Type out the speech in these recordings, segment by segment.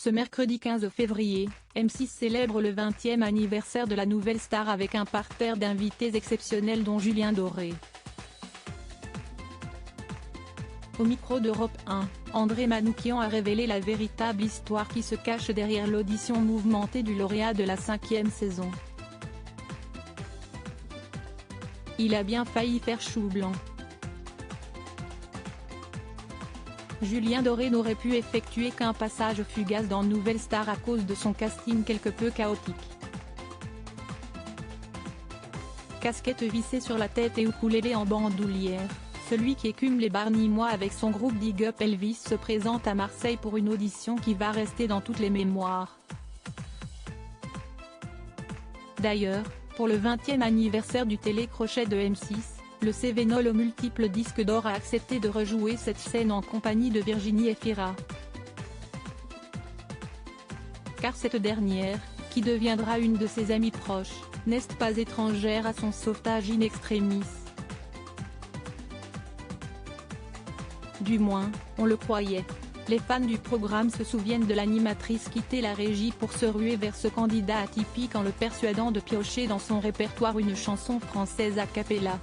Ce mercredi 15 février, M6 célèbre le 20e anniversaire de la nouvelle star avec un parterre d'invités exceptionnels dont Julien Doré. Au micro d'Europe 1, André Manoukian a révélé la véritable histoire qui se cache derrière l'audition mouvementée du lauréat de la 5e saison. Il a bien failli faire chou blanc. Julien Doré n'aurait pu effectuer qu'un passage fugace dans Nouvelle Star à cause de son casting quelque peu chaotique. Casquette vissée sur la tête et ukulélé en bandoulière, celui qui écume les Barnimois avec son groupe Big Up Elvis se présente à Marseille pour une audition qui va rester dans toutes les mémoires. D'ailleurs, pour le 20e anniversaire du télécrochet de M6, le Cévenol aux multiples disques d'or a accepté de rejouer cette scène en compagnie de Virginie Efira. Car cette dernière, qui deviendra une de ses amies proches, n'est pas étrangère à son sauvetage in extremis. Du moins, on le croyait. Les fans du programme se souviennent de l'animatrice quitter la régie pour se ruer vers ce candidat atypique en le persuadant de piocher dans son répertoire une chanson française a cappella.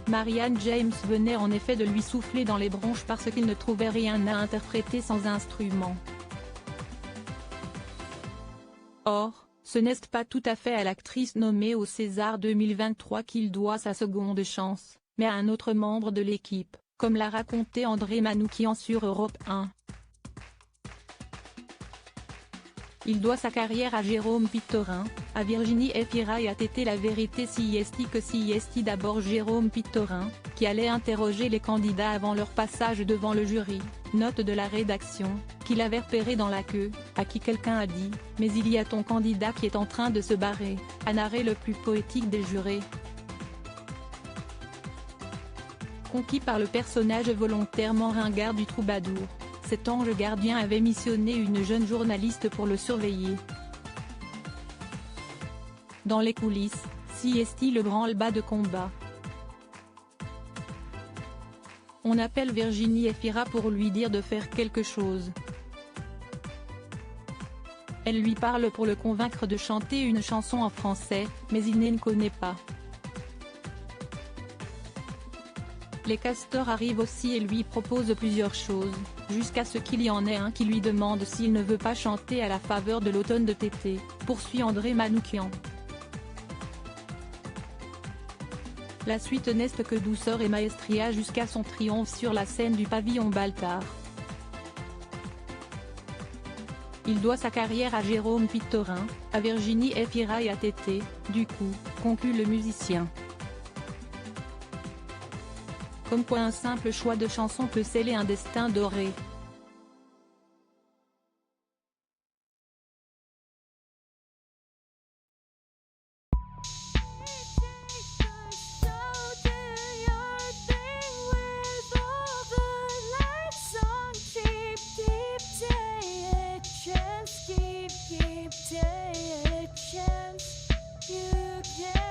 Marianne James venait en effet de lui souffler dans les bronches parce qu'il ne trouvait rien à interpréter sans instrument. Or, ce n'est pas tout à fait à l'actrice nommée au César 2023 qu'il doit sa seconde chance, mais à un autre membre de l'équipe, comme l'a raconté André Manoukian sur Europe 1. Il doit sa carrière à Jérôme Pittorin, à Virginie Efira et à Tété La Vérité CIST d'abord Jérôme Pittorin, qui allait interroger les candidats avant leur passage devant le jury, note de la rédaction, qu'il avait repéré dans la queue, à qui quelqu'un a dit « Mais il y a ton candidat qui est en train de se barrer », un arrêt le plus poétique des jurés. Conquis par le personnage volontairement ringard du troubadour, cet ange gardien avait missionné une jeune journaliste pour le surveiller. Dans les coulisses, CIST le branle-bas de combat. On appelle Virginie Efira pour lui dire de faire quelque chose. Elle lui parle pour le convaincre de chanter une chanson en français, mais il ne connaît pas. Les castors arrivent aussi et lui proposent plusieurs choses, jusqu'à ce qu'il y en ait un qui lui demande s'il ne veut pas chanter à la faveur de l'automne de Tété, poursuit André Manoukian. La suite n'est que douceur et maestria jusqu'à son triomphe sur la scène du pavillon Baltard. Il doit sa carrière à Jérôme Pittorin, à Virginie Efira et à Tété, du coup, conclut le musicien. Comme quoi un simple choix de chanson peut sceller un destin doré. Keep, take a chance. You can